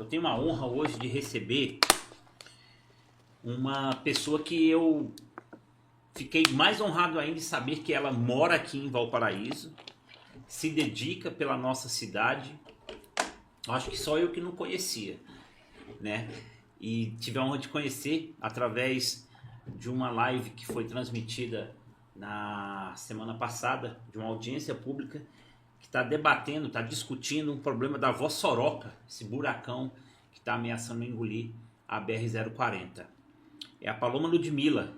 tenho a honra hoje de receber uma pessoa que eu fiquei mais honrado ainda de saber que ela mora aqui em Valparaíso, se dedica pela nossa cidade. Acho que só eu que não conhecia, né? E tive a honra de conhecer através de uma live que foi transmitida na semana passada, de uma audiência pública que está debatendo, está discutindo um problema da Vossoroca, esse buracão que está ameaçando engolir a BR-040. É a Paloma Ludmila.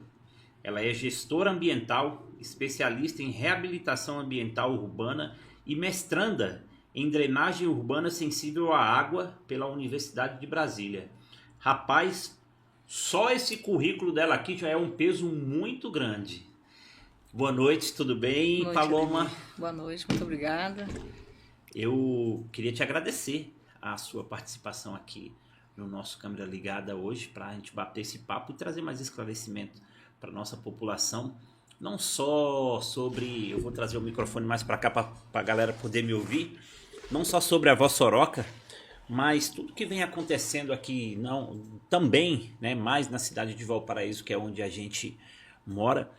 Ela é gestora ambiental, especialista em reabilitação ambiental urbana e mestranda em drenagem urbana sensível à água pela Universidade de Brasília. Rapaz, só esse currículo dela aqui já é um peso muito grande. Boa noite, tudo bem, Boa noite, Paloma? Ademir. Boa noite, muito obrigada. Eu queria te agradecer a sua participação aqui no nosso Câmera Ligada hoje, para a gente bater esse papo e trazer mais esclarecimento para a nossa população. Não só sobre, eu vou trazer o microfone mais para cá para a galera poder me ouvir, não só sobre a Vossoroca, mas tudo que vem acontecendo aqui também, né, mais na cidade de Valparaíso, que é onde a gente mora,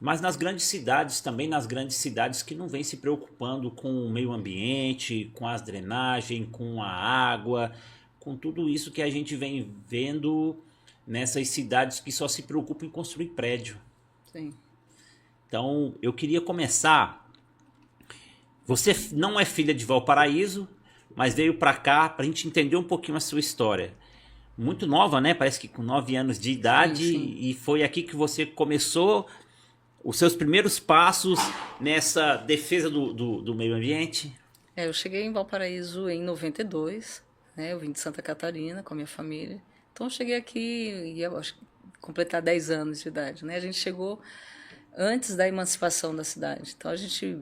mas nas grandes cidades, também nas grandes cidades que não vêm se preocupando com o meio ambiente, com as drenagens, com a água, com tudo isso que a gente vem vendo nessas cidades que só se preocupam em construir prédio. Sim. Então, eu queria começar. Você não é filha de Valparaíso, mas veio para cá para a gente entender um pouquinho a sua história. Muito nova, né? Parece que com 9 anos de idade. Sim. E foi aqui que você começou os seus primeiros passos nessa defesa do meio ambiente. Eu cheguei em Valparaíso em 92, né? Eu vim de Santa Catarina com a minha família. Então eu cheguei aqui e ia completar 10 anos de idade, né? A gente chegou antes da emancipação da cidade. Então a gente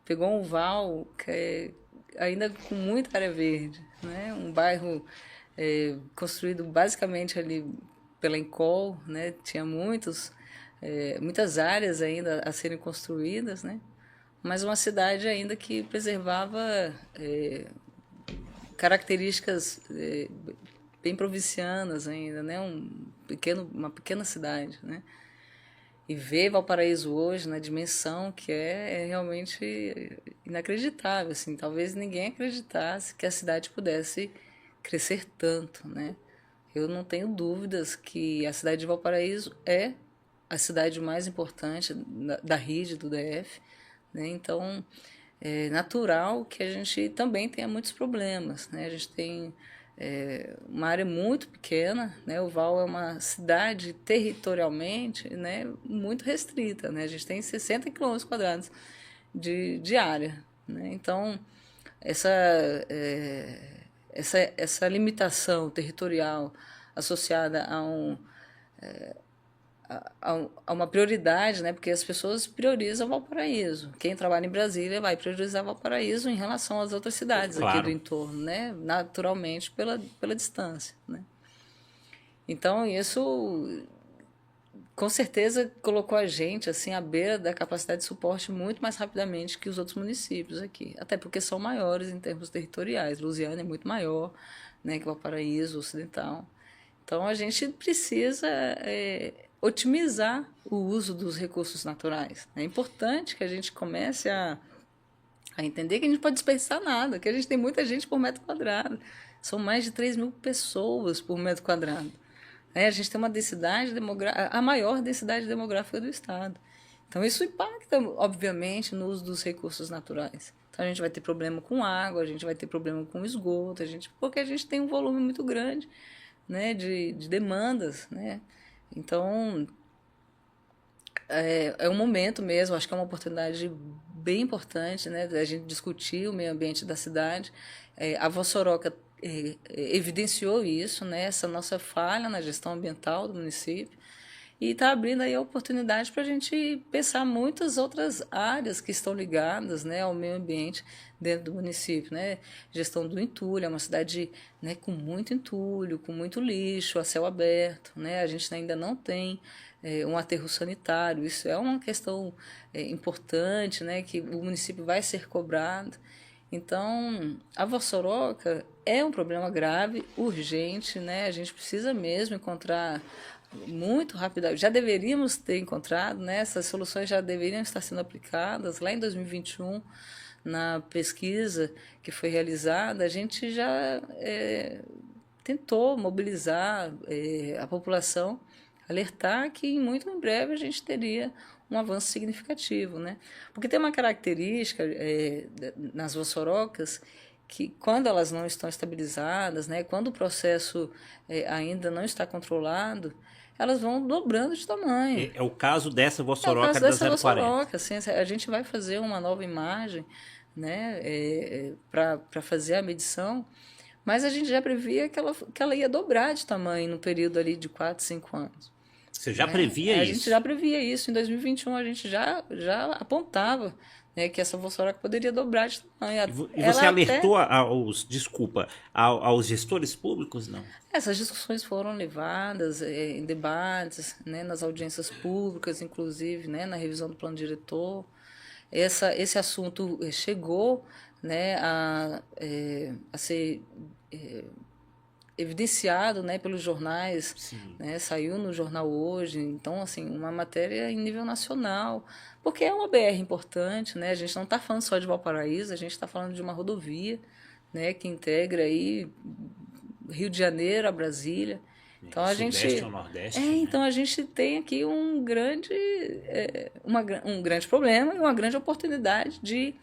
pegou um val que é ainda com muita área verde, né? Um bairro construído basicamente ali pela Encol, né? Tinha muitas áreas ainda a serem construídas, né? Mas uma cidade ainda que preservava características bem provincianas ainda, né? Uma pequena cidade, né? E ver Valparaíso hoje na dimensão que é realmente inacreditável, assim. Talvez ninguém acreditasse que a cidade pudesse crescer tanto, né? Eu não tenho dúvidas que a cidade de Valparaíso é a cidade mais importante da RID, do DF, né? Então, é natural que a gente também tenha muitos problemas, né? A gente tem uma área muito pequena, né? O Val é uma cidade territorialmente, né, muito restrita, né? A gente tem 60 km² de área, né? Então, essa limitação territorial associada a uma prioridade, né? Porque as pessoas priorizam Valparaíso. Quem trabalha em Brasília vai priorizar Valparaíso em relação às outras cidades aqui do entorno, né? Naturalmente pela distância, né? Então isso com certeza colocou a gente assim à beira da capacidade de suporte muito mais rapidamente que os outros municípios aqui, até porque são maiores em termos territoriais. Lusiânia é muito maior, né, que Valparaíso Ocidental. Então a gente precisa otimizar o uso dos recursos naturais. É importante que a gente comece a entender que a gente pode desperdiçar nada, que a gente tem muita gente por metro quadrado. São mais de 3.000 pessoas por metro quadrado. A gente tem uma densidade demográfica, a maior densidade demográfica do estado. Então isso impacta, obviamente, no uso dos recursos naturais. Então a gente vai ter problema com água, a gente vai ter problema com esgoto, porque a gente tem um volume muito grande, né, de demandas, né? Então é um momento mesmo, acho que é uma oportunidade bem importante, né, da gente discutir o meio ambiente da cidade. A Vossoroca evidenciou isso, né, essa nossa falha na gestão ambiental do município, e está abrindo aí a oportunidade para a gente pensar muitas outras áreas que estão ligadas, né, ao meio ambiente dentro do município, né? Gestão do entulho, é uma cidade, né, com muito entulho, com muito lixo a céu aberto, né? A gente ainda não tem um aterro sanitário. Isso é uma questão importante, né, que o município vai ser cobrado. Então, a Vossoroca é um problema grave, urgente, né? A gente precisa mesmo encontrar muito rapidamente. Já deveríamos ter encontrado, né? Essas soluções já deveriam estar sendo aplicadas. Lá em 2021, na pesquisa que foi realizada, a gente já tentou mobilizar a população, alertar que muito em breve a gente teria um avanço significativo, né? Porque tem uma característica nas vossorocas que quando elas não estão estabilizadas, né, quando o processo ainda não está controlado, elas vão dobrando de tamanho. É o caso dessa vossoroca é o caso da dessa 040. vossoroca, assim, a gente vai fazer uma nova imagem, né, para fazer a medição, mas a gente já previa que ela ia dobrar de tamanho no período ali de 4, 5 anos. Você já previa isso? A gente já previa isso. Em 2021 a gente já apontava, né, que essa vossoroca poderia dobrar de tamanho. E você alertou aos gestores públicos, não? Essas discussões foram levadas em debates, né, nas audiências públicas, inclusive, né, na revisão do plano diretor. Esse assunto chegou, né, a ser evidenciado, né, pelos jornais, né, saiu no jornal hoje, então assim, uma matéria em nível nacional, porque é uma BR importante, né, a gente não está falando só de Valparaíso, a gente está falando de uma rodovia, né, que integra aí Rio de Janeiro a Brasília. Então a Sudeste ao Nordeste. Então a gente tem aqui um grande problema e uma grande oportunidade de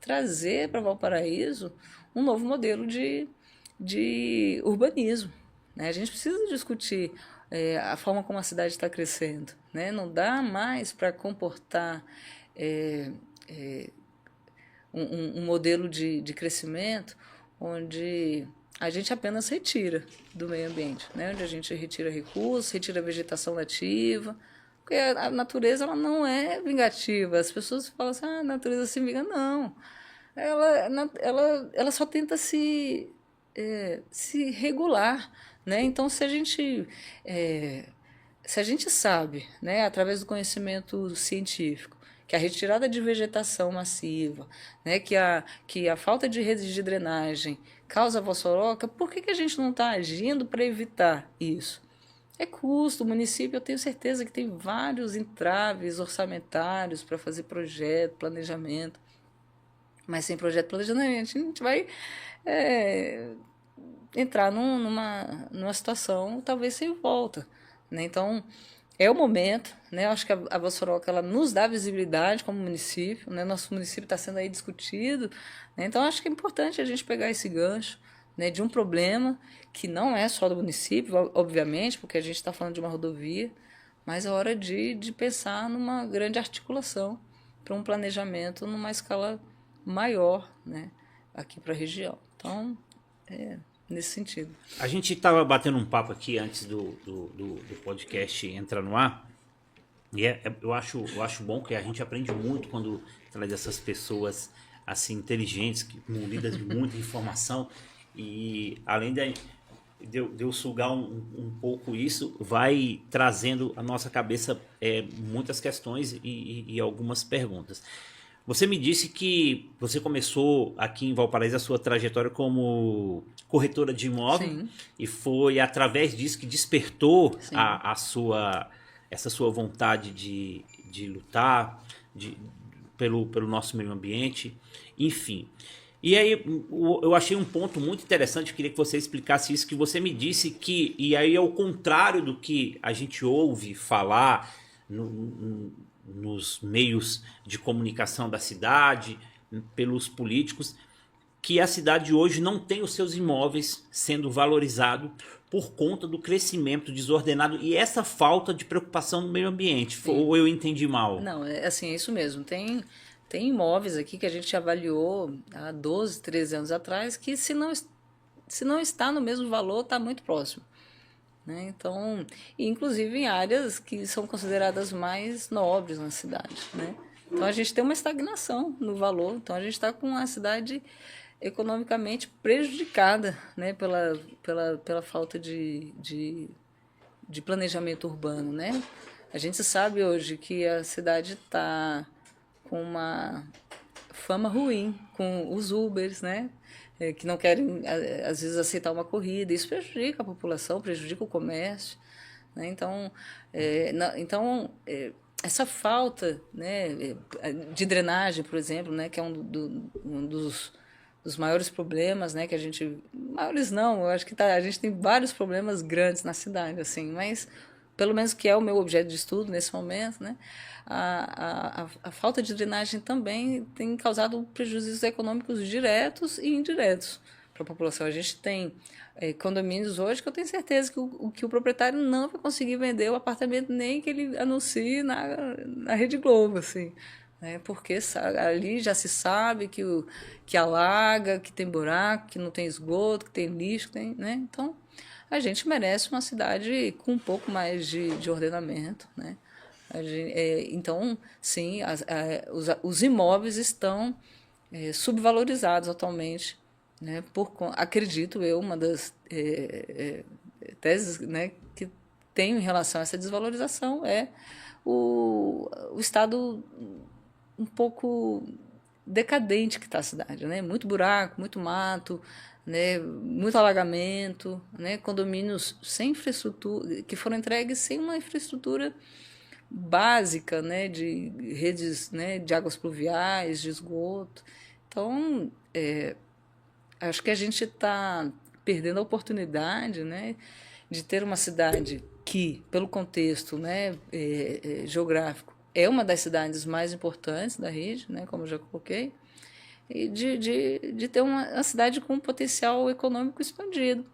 trazer para Valparaíso um novo modelo de urbanismo, né? A gente precisa discutir a forma como a cidade está crescendo, né? Não dá mais para comportar um modelo de crescimento onde a gente apenas retira do meio ambiente, né? Onde a gente retira recursos, retira vegetação nativa, porque a natureza ela não é vingativa. As pessoas falam assim, a natureza se vinga. Não, ela só tenta se regular, né? Então, se a gente sabe, né, através do conhecimento científico, que a retirada de vegetação massiva, né, que a falta de redes de drenagem causa vossoroca, por que a gente não está agindo para evitar isso? É custo. O município, eu tenho certeza que tem vários entraves orçamentários para fazer projeto, planejamento, mas sem projeto de planejamento a gente vai entrar numa situação talvez sem volta, né? Então é o momento, né? Eu acho que a vossoroca ela nos dá visibilidade como município, né? Nosso município está sendo aí discutido, né? Então acho que é importante a gente pegar esse gancho, né, de um problema que não é só do município, obviamente, porque a gente está falando de uma rodovia, mas é hora de pensar numa grande articulação para um planejamento numa escala maior, né, aqui para a região. Então, nesse sentido. A gente estava batendo um papo aqui antes do podcast entrar no ar, e eu acho bom que a gente aprende muito quando traz essas pessoas assim inteligentes, munidas de muita informação, e além de eu sugar um pouco isso, vai trazendo à nossa cabeça muitas questões e algumas perguntas. Você me disse que você começou aqui em Valparaíso a sua trajetória como corretora de imóvel. Sim. E foi através disso que despertou essa sua vontade de lutar pelo nosso meio ambiente, enfim. E aí eu achei um ponto muito interessante, eu queria que você explicasse isso, que você me disse que, e aí é o contrário do que a gente ouve falar nos meios de comunicação da cidade, pelos políticos, que a cidade hoje não tem os seus imóveis sendo valorizados por conta do crescimento desordenado e essa falta de preocupação no meio ambiente. Sim. Ou eu entendi mal? Não, é isso mesmo. Tem imóveis aqui que a gente avaliou há 12, 13 anos atrás que se não está no mesmo valor, está muito próximo. Né? Então, inclusive em áreas que são consideradas mais nobres na cidade. Né? Então a gente tem uma estagnação no valor, então a gente está com a cidade economicamente prejudicada, né? pela falta de planejamento urbano. Né? A gente sabe hoje que a cidade está com fama ruim com os Ubers, né? Que não querem, às vezes, aceitar uma corrida. Isso prejudica a população, prejudica o comércio. Né? Então, essa falta, né, de drenagem, por exemplo, né, que é um dos maiores problemas, né, que a gente... Maiores não, eu acho que a gente tem vários problemas grandes na cidade, assim, mas pelo menos que é o meu objeto de estudo nesse momento, né, a falta de drenagem também tem causado prejuízos econômicos diretos e indiretos para a população. A gente tem condomínios hoje que eu tenho certeza que o proprietário não vai conseguir vender o apartamento nem que ele anuncie na Rede Globo, assim, né? Porque ali já se sabe que alaga, que tem buraco, que não tem esgoto, que tem lixo, né? Então, a gente merece uma cidade com um pouco mais de ordenamento, né? Então, sim, os imóveis estão subvalorizados atualmente, né? Acredito eu, uma das teses, né, que tenho em relação a essa desvalorização é o estado um pouco decadente que está a cidade, né? Muito buraco, muito mato, né? Muito alagamento, né? Condomínios sem infraestrutura, que foram entregues sem uma infraestrutura básica, né? De redes, né? De águas pluviais, de esgoto. Então, acho que a gente está perdendo a oportunidade, né, de ter uma cidade que, pelo contexto, né, geográfico, é uma das cidades mais importantes da região, né, como eu já coloquei, e de ter uma cidade com um potencial econômico expandido.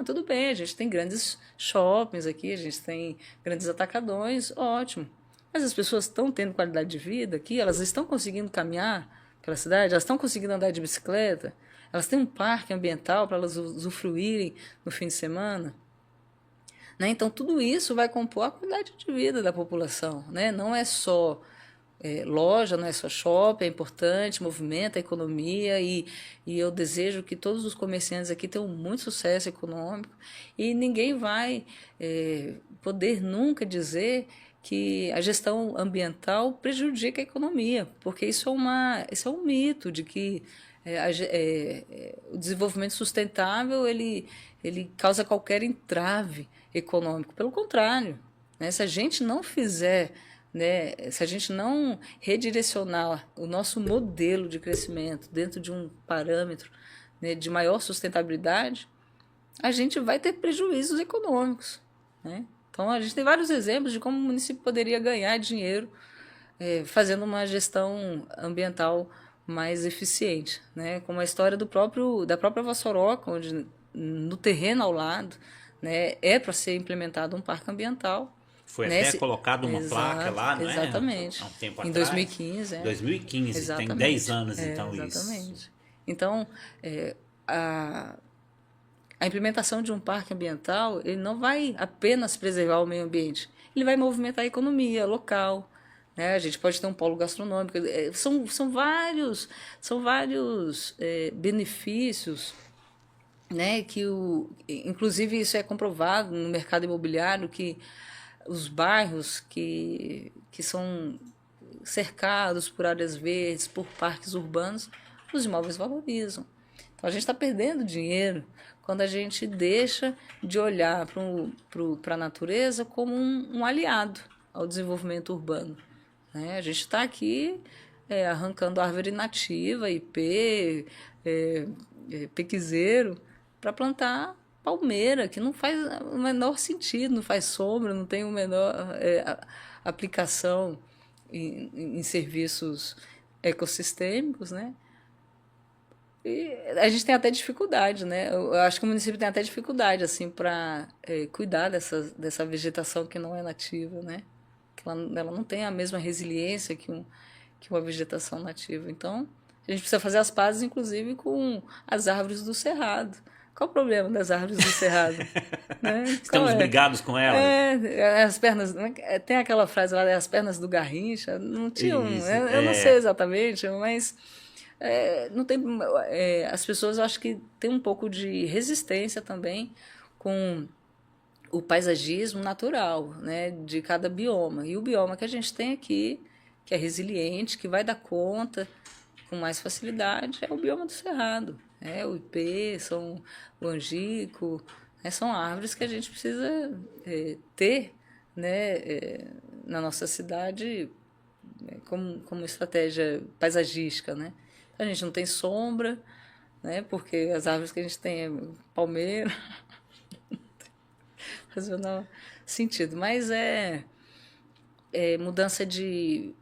Tudo bem, a gente tem grandes shoppings aqui, a gente tem grandes atacadões, ótimo. Mas as pessoas estão tendo qualidade de vida aqui, elas estão conseguindo caminhar pela cidade, elas estão conseguindo andar de bicicleta, elas têm um parque ambiental para elas usufruírem no fim de semana. Né? Então, tudo isso vai compor a qualidade de vida da população. Né? Não é só loja, não é só shopping, é importante, movimenta a economia e eu desejo que todos os comerciantes aqui tenham muito sucesso econômico e ninguém vai poder nunca dizer que a gestão ambiental prejudica a economia, porque isso é um mito de que o desenvolvimento sustentável ele causa qualquer entrave econômico. Pelo contrário, né? Se a gente não fizer, né, se a gente não redirecionar o nosso modelo de crescimento dentro de um parâmetro, né, de maior sustentabilidade, a gente vai ter prejuízos econômicos. Né? Então, a gente tem vários exemplos de como o município poderia ganhar dinheiro fazendo uma gestão ambiental mais eficiente, né? Como a história da própria Vossoroca, onde no terreno ao lado, né, para ser implementado um parque ambiental. Foi até colocado uma placa lá, não é? Exatamente. Há um tempo em atrás. 2015. 2015, exatamente. Tem 10 anos então exatamente. Isso. Então, a implementação de um parque ambiental, ele não vai apenas preservar o meio ambiente, ele vai movimentar a economia local, né? A gente pode ter um polo gastronômico, são vários benefícios, né? Inclusive isso é comprovado no mercado imobiliário, que os bairros que são cercados por áreas verdes, por parques urbanos, os imóveis valorizam. Então a gente está perdendo dinheiro quando a gente deixa de olhar para a natureza como um aliado ao desenvolvimento urbano. Né? A gente está aqui arrancando árvore nativa, ipê, pequizeiro, para plantar palmeira, que não faz o menor sentido, não faz sombra, não tem o menor aplicação em serviços ecossistêmicos, né? E a gente tem até dificuldade, né? Eu acho que o município tem até dificuldade assim para cuidar dessa vegetação que não é nativa, né? Que ela não tem a mesma resiliência que uma vegetação nativa. Então, a gente precisa fazer as pazes, inclusive, com as árvores do cerrado. Qual o problema das árvores do cerrado? Né? Estamos brigados com elas. As pernas... Tem aquela frase lá, as pernas do Garrincha. Não tinham... Eu não sei exatamente, mas... não tem, as pessoas, eu acho que tem um pouco de resistência também com o paisagismo natural, né, de cada bioma. E o bioma que a gente tem aqui, que é resiliente, que vai dar conta, com mais facilidade é o bioma do Cerrado. O ipê, o angico, são árvores que a gente precisa ter, né, na nossa cidade como estratégia paisagística, né? A gente não tem sombra, né, porque as árvores que a gente tem é palmeira. Faz o menor sentido. Mas mudança de...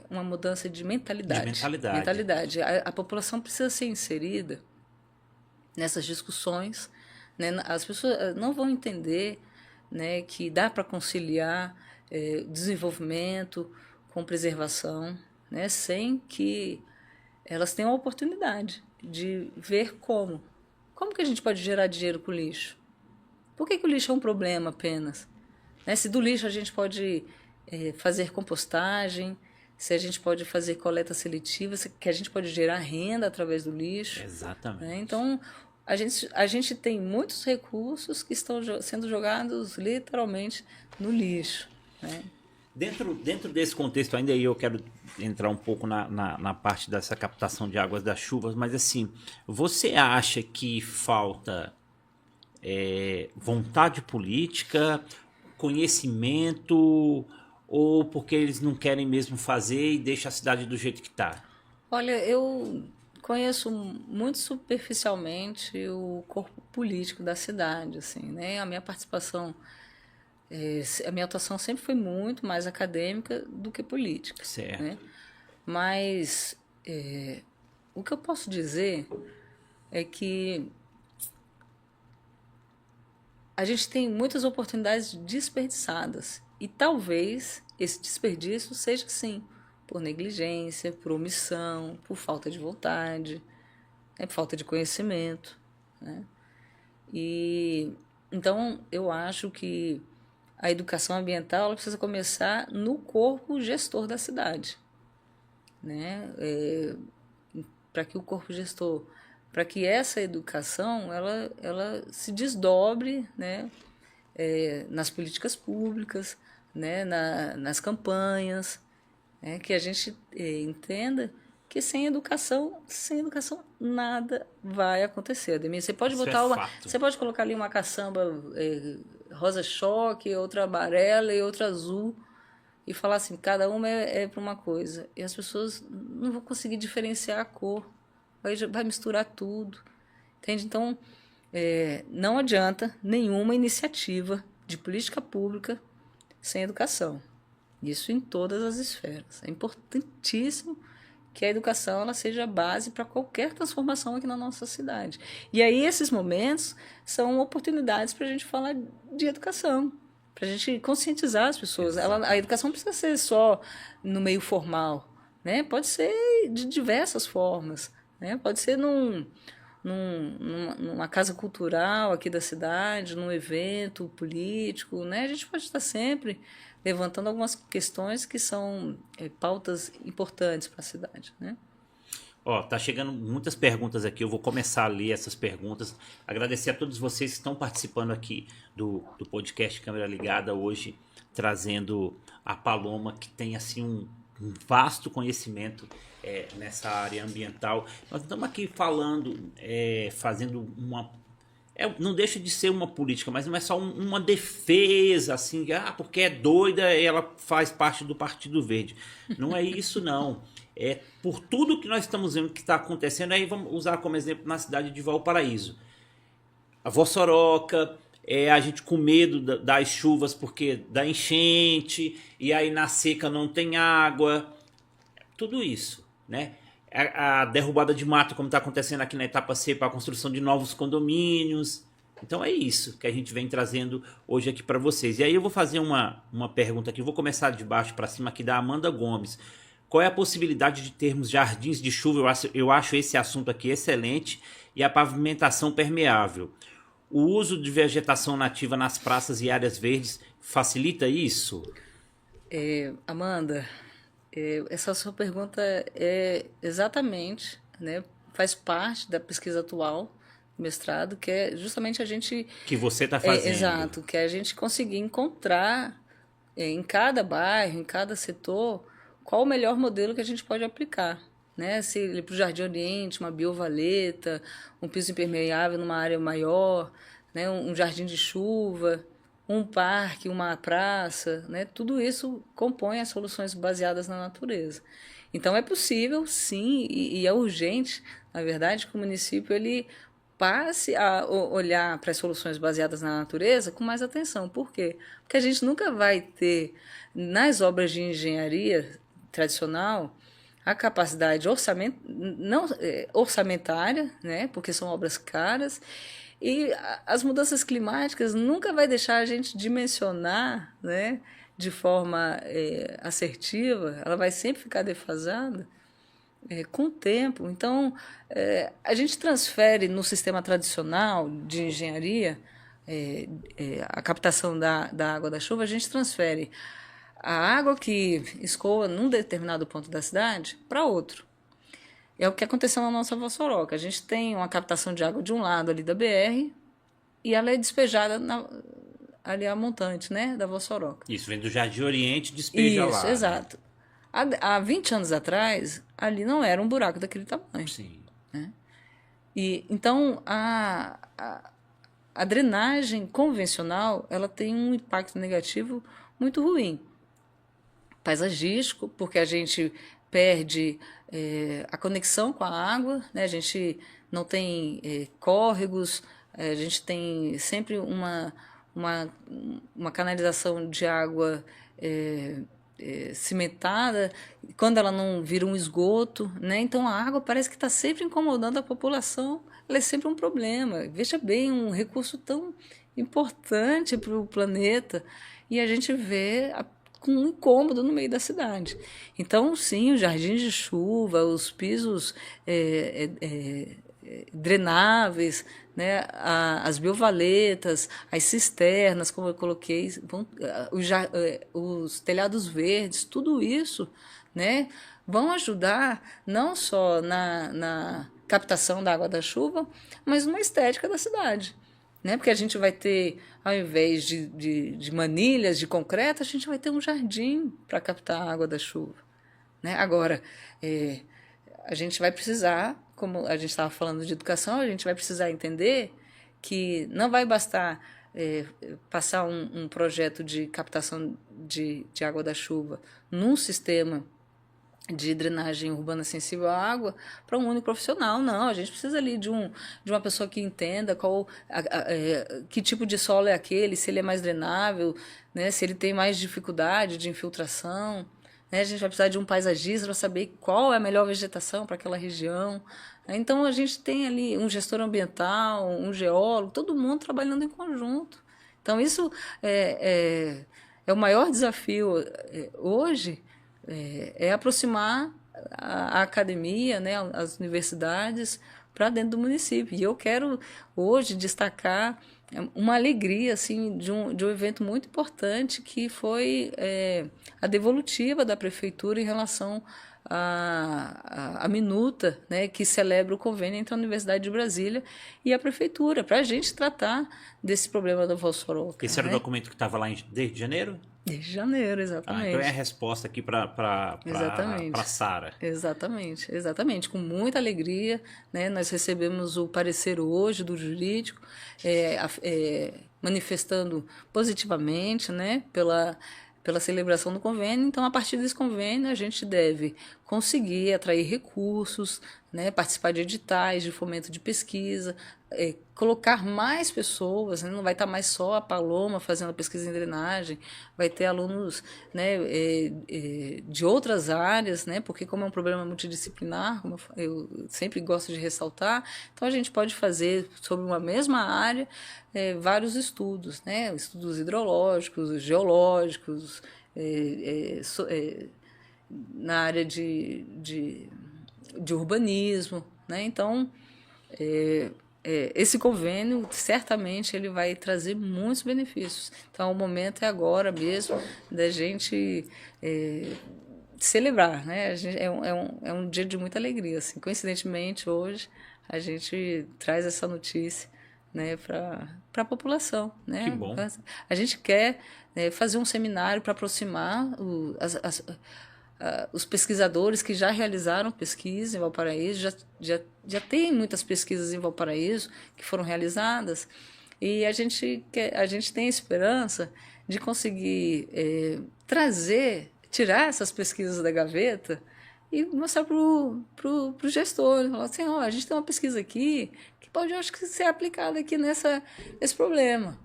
uma mudança de mentalidade. Mentalidade. A população precisa ser inserida nessas discussões, né? As pessoas não vão entender, né, que dá para conciliar desenvolvimento com preservação, né, sem que elas tenham a oportunidade de ver como que a gente pode gerar dinheiro com o lixo. Por que o lixo é um problema apenas? Né? Se do lixo a gente pode fazer compostagem, se a gente pode fazer coleta seletiva, que a gente pode gerar renda através do lixo. Exatamente. Né? Então, a gente tem muitos recursos que estão sendo jogados literalmente no lixo. Né? Dentro desse contexto, ainda aí eu quero entrar um pouco na parte dessa captação de águas das chuvas, mas assim, você acha que falta vontade política, conhecimento, ou porque eles não querem mesmo fazer e deixam a cidade do jeito que está? Olha, eu conheço muito superficialmente o corpo político da cidade, assim, né? A minha participação, a minha atuação sempre foi muito mais acadêmica do que política. Certo. Né? Mas o que eu posso dizer é que a gente tem muitas oportunidades desperdiçadas e talvez esse desperdício seja, sim, por negligência, por omissão, por falta de vontade, por falta de conhecimento. Né? E então eu acho que a educação ambiental ela precisa começar no corpo gestor da cidade, né? Para que o corpo gestor, para que essa educação ela se desdobre, né? Nas políticas públicas, né? Nas campanhas, né? Que a gente entenda que sem educação nada vai acontecer. Ademir, você pode você pode colocar ali uma caçamba rosa choque, outra amarela e outra azul e falar assim, cada uma é para uma coisa. E as pessoas não vão conseguir diferenciar a cor. Vai misturar tudo. Entende? Então, não adianta nenhuma iniciativa de política pública sem educação. Isso em todas as esferas. É importantíssimo que a educação ela seja a base para qualquer transformação aqui na nossa cidade. E aí esses momentos são oportunidades para a gente falar de educação, para a gente conscientizar as pessoas. A educação não precisa ser só no meio formal, né? Pode ser de diversas formas, né? Pode ser numa casa cultural aqui da cidade, num evento político, né? A gente pode estar sempre levantando algumas questões que são pautas importantes para a cidade, né? Tá chegando muitas perguntas aqui, eu vou começar a ler essas perguntas. Agradecer a todos vocês que estão participando aqui do podcast Câmera Ligada hoje, trazendo a Paloma, que tem assim um vasto conhecimento nessa área ambiental. Nós estamos aqui falando, fazendo uma... não deixa de ser uma política, mas não é só uma defesa, assim, porque é doida e ela faz parte do Partido Verde. Não é isso, não. É por tudo que nós estamos vendo que está acontecendo. Aí vamos usar como exemplo na cidade de Valparaíso. A Vossoroca, a gente com medo das chuvas porque dá enchente, e aí na seca não tem água. Tudo isso, né? A derrubada de mato, como está acontecendo aqui na etapa C, para a construção de novos condomínios. Então é isso que a gente vem trazendo hoje aqui para vocês. E aí eu vou fazer uma pergunta aqui, vou começar de baixo para cima aqui da Amanda Gomes. Qual é a possibilidade de termos jardins de chuva? Eu acho esse assunto aqui excelente. E a pavimentação permeável. O uso de vegetação nativa nas praças e áreas verdes facilita isso? Amanda, essa sua pergunta é exatamente, né, faz parte da pesquisa atual do mestrado, que é justamente a gente... Que você está fazendo. Exato, que é a gente conseguir encontrar em cada bairro, em cada setor, qual o melhor modelo que a gente pode aplicar. Né? Se para o Jardim Oriente, uma biovaleta, um piso impermeável numa área maior, né? Um jardim de chuva, um parque, uma praça, né? Tudo isso compõe as soluções baseadas na natureza. Então é possível, sim, e é urgente, na verdade, que o município ele passe a olhar para as soluções baseadas na natureza com mais atenção. Por quê? Porque a gente nunca vai ter, nas obras de engenharia tradicional, a capacidade orçamentária, né, porque são obras caras, e as mudanças climáticas nunca vai deixar a gente dimensionar, né, de forma assertiva, ela vai sempre ficar defasada com o tempo. Então, a gente transfere no sistema tradicional de engenharia, a captação da água da chuva, a gente transfere a água que escoa num determinado ponto da cidade para outro. É o que aconteceu na nossa Vossoroca. A gente tem uma captação de água de um lado ali da BR e ela é despejada ali a montante, né, da Vossoroca. Isso, vem do Jardim Oriente e despeja lá. Isso, exato. Há 20 anos atrás, ali não era um buraco daquele tamanho. Sim. Né? E, então, a drenagem convencional ela tem um impacto negativo muito ruim. Paisagístico, porque a gente perde a conexão com a água, né? A gente não tem córregos, a gente tem sempre uma canalização de água cimentada, quando ela não vira um esgoto, né? Então a água parece que está sempre incomodando a população, ela é sempre um problema. Veja bem, um recurso tão importante para o planeta, e a gente vê com um incômodo no meio da cidade. Então, sim, os jardins de chuva, os pisos drenáveis, né, as biovaletas, as cisternas, como eu coloquei, os telhados verdes, tudo isso, né, vão ajudar não só na captação da água da chuva, mas numa estética da cidade. Né? Porque a gente vai ter, ao invés de manilhas de concreto, a gente vai ter um jardim para captar a água da chuva. Né? Agora, a gente vai precisar, como a gente estava falando de educação, a gente vai precisar entender que não vai bastar passar um projeto de captação de água da chuva num sistema de drenagem urbana sensível à água para um único profissional. Não, a gente precisa ali de uma pessoa que entenda que tipo de solo é aquele, se ele é mais drenável, né, se ele tem mais dificuldade de infiltração. Né, a gente vai precisar de um paisagista para saber qual é a melhor vegetação para aquela região. Então, a gente tem ali um gestor ambiental, um geólogo, todo mundo trabalhando em conjunto. Então, isso é o maior desafio hoje, é aproximar a academia, né, as universidades para dentro do município. E eu quero hoje destacar uma alegria assim, de um evento muito importante que foi a devolutiva da prefeitura em relação a minuta, né, que celebra o convênio entre a Universidade de Brasília e a prefeitura, para a gente tratar desse problema da Vossoroca. Esse era o documento que estava lá desde janeiro? Desde janeiro, exatamente. Então é a resposta aqui para Sara. Exatamente. Com muita alegria, né? Nós recebemos o parecer hoje do jurídico, manifestando positivamente, né? Pela celebração do convênio. Então, a partir desse convênio, a gente deve conseguir atrair recursos, né? Participar de editais de fomento de pesquisa, colocar mais pessoas, né? Não vai estar mais só a Paloma fazendo a pesquisa em drenagem, vai ter alunos, né, de outras áreas, né? Porque como é um problema multidisciplinar, como eu sempre gosto de ressaltar, então a gente pode fazer sobre uma mesma área vários estudos, né? Estudos hidrológicos, geológicos, na área de urbanismo, né? Então, esse convênio, certamente, ele vai trazer muitos benefícios. Então, o momento é agora mesmo da gente celebrar, né? É um dia de muita alegria. Assim. Coincidentemente, hoje, a gente traz essa notícia, né, para a população. Né? Que bom. A gente quer fazer um seminário para aproximar os pesquisadores que já realizaram pesquisa em Valparaíso, já tem muitas pesquisas em Valparaíso que foram realizadas, e a gente tem a esperança de conseguir tirar essas pesquisas da gaveta e mostrar para o gestor, falar assim, a gente tem uma pesquisa aqui que pode, eu acho, que ser aplicada aqui nesse problema,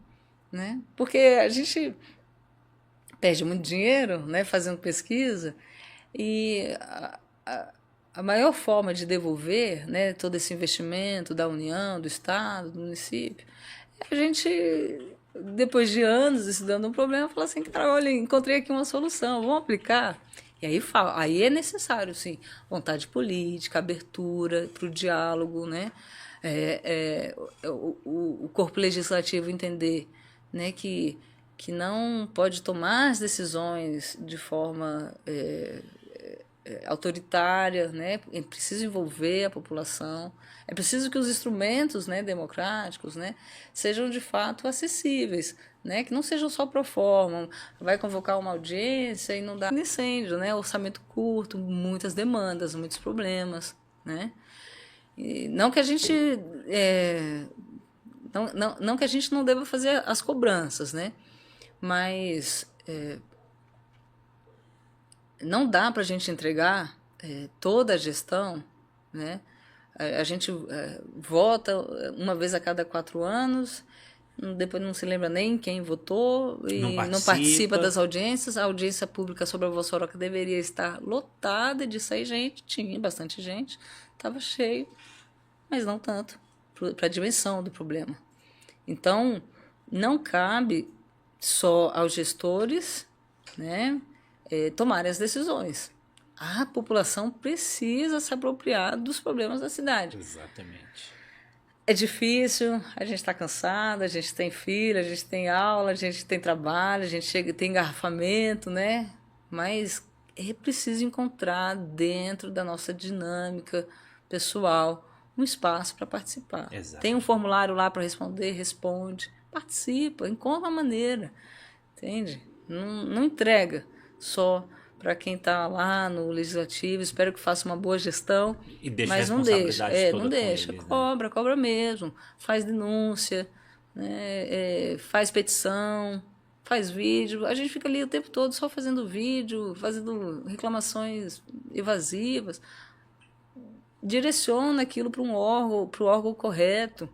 né? Porque a gente perde muito dinheiro, né, fazendo pesquisa, e a maior forma de devolver, né, todo esse investimento da União, do Estado, do município, é a gente, depois de anos estudando um problema, falar assim, cara, olha, encontrei aqui uma solução, vamos aplicar. E aí é necessário, sim, vontade política, abertura para o diálogo, né? O corpo legislativo entender, né, que não pode tomar as decisões de forma autoritária, né? É preciso envolver a população, é preciso que os instrumentos, né, democráticos, né, sejam de fato acessíveis, né, que não sejam só pro forma, vai convocar uma audiência e não dá incêndio, né, orçamento curto, muitas demandas, muitos problemas, né, e não que a gente não que a gente não deva fazer as cobranças, né, mas não dá para a gente entregar toda a gestão, né? A gente vota uma vez a cada 4 anos, depois não se lembra nem quem votou e não participa das audiências. A audiência pública sobre a Vossoroca deveria estar lotada de sair gente, tinha bastante gente, estava cheio, mas não tanto para a dimensão do problema. Então, não cabe só aos gestores, né, tomarem as decisões. A população precisa se apropriar dos problemas da cidade. Exatamente. É difícil, a gente está cansado, a gente tem filho, a gente tem aula, a gente tem trabalho, a gente tem engarrafamento, né? Mas é preciso encontrar dentro da nossa dinâmica pessoal um espaço para participar. Exato. Tem um formulário lá para responder, responde, participa, encontra uma maneira, entende? Não entrega só para quem está lá no legislativo, espero que faça uma boa gestão, mas não deixa, não deixa, eles, cobra mesmo, faz denúncia, né, faz petição, faz vídeo, a gente fica ali o tempo todo só fazendo vídeo, fazendo reclamações evasivas, direciona aquilo para o órgão correto,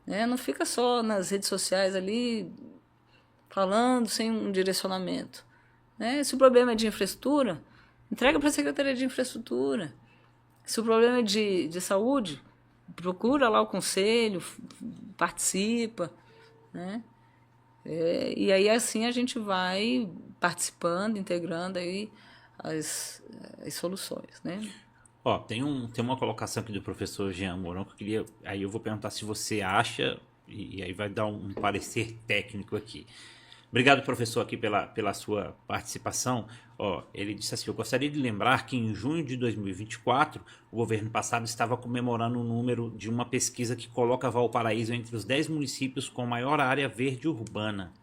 né, não fica só nas redes sociais ali falando sem um direcionamento. Se o problema é de infraestrutura, entrega para a Secretaria de Infraestrutura. Se o problema é de saúde, procura lá o conselho, participa, né? E aí assim a gente vai participando, integrando aí as soluções, né? Tem uma colocação aqui do professor Jean Mourão que eu queria... Aí eu vou perguntar se você acha, e aí vai dar um parecer técnico aqui. Obrigado, professor, aqui pela sua participação. Ele disse assim, eu gostaria de lembrar que em junho de 2024, o governo passado estava comemorando o número de uma pesquisa que coloca Valparaíso entre os 10 municípios com maior área verde urbana.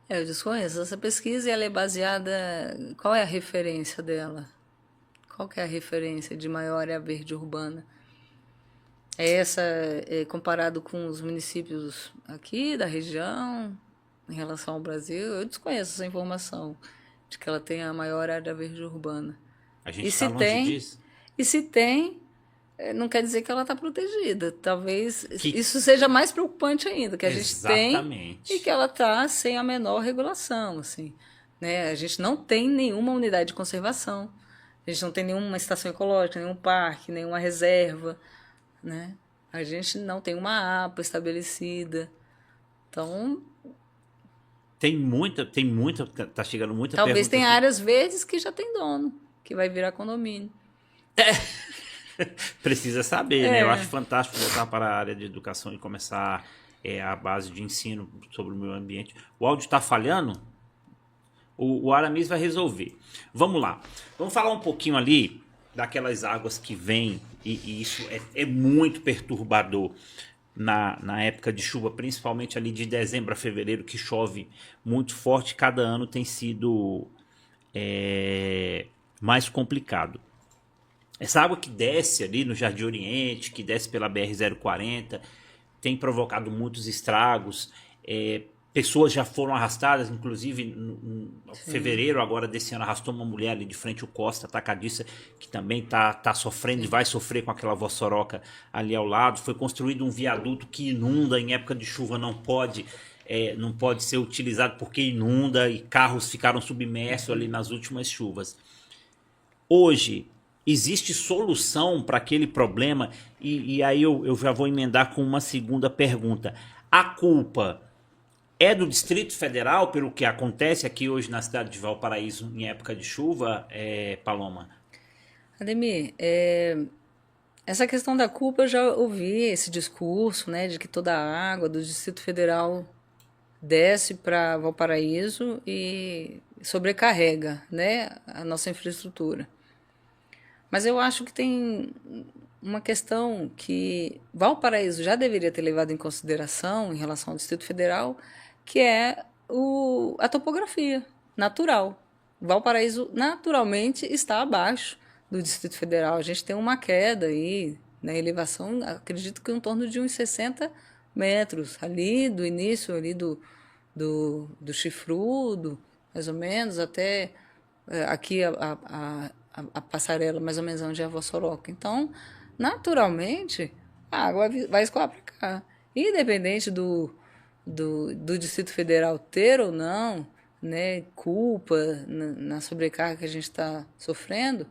Eu desconheço essa pesquisa e ela é baseada... Qual é a referência dela? Qual que é a referência de maior área verde urbana? Comparado com os municípios aqui da região, em relação ao Brasil, eu desconheço essa informação de que ela tem a maior área verde urbana. A gente está longe disso. E se tem, não quer dizer que ela está protegida. Talvez isso seja mais preocupante ainda, que a gente tem e que ela está sem a menor regulação. Assim, né? A gente não tem nenhuma unidade de conservação, a gente não tem nenhuma estação ecológica, nenhum parque, nenhuma reserva. Né? A gente não tem uma APA estabelecida. Então... tá chegando muita talvez tenha áreas verdes que já tem dono, que vai virar condomínio. Precisa saber, né? Eu acho fantástico voltar para a área de educação e começar a base de ensino sobre o meio ambiente. O áudio está falhando? O Aramis vai resolver. Vamos lá. Vamos falar um pouquinho ali daquelas águas que vêm, e isso é muito perturbador na época de chuva, principalmente ali de dezembro a fevereiro, que chove muito forte. Cada ano tem sido mais complicado. Essa água que desce ali no Jardim Oriente, que desce pela BR-040, tem provocado muitos estragos. Pessoas já foram arrastadas, inclusive em fevereiro agora desse ano arrastou uma mulher ali de frente ao Costa, atacadista, que também tá sofrendo e vai sofrer com aquela vossoroca ali ao lado. Foi construído um viaduto que inunda, em época de chuva não pode ser utilizado porque inunda e carros ficaram submersos ali nas últimas chuvas. Hoje, existe solução para aquele problema? E aí eu já vou emendar com uma segunda pergunta. A culpa é do Distrito Federal pelo que acontece aqui hoje na cidade de Valparaíso em época de chuva, Paloma? Ademir, essa questão da culpa eu já ouvi esse discurso, né, de que toda a água do Distrito Federal desce para Valparaíso e sobrecarrega, né, a nossa infraestrutura. Mas eu acho que tem uma questão que Valparaíso já deveria ter levado em consideração em relação ao Distrito Federal, que é a topografia natural. Valparaíso naturalmente está abaixo do Distrito Federal. A gente tem uma queda aí na elevação, acredito que em torno de uns 60 metros, ali do início ali do Chifrudo, mais ou menos, até aqui a passarela, mais ou menos onde é a Vossoroca. Então, naturalmente, a água vai escoar para cá. Independente do Distrito Federal ter ou não, né, culpa na sobrecarga que a gente está sofrendo,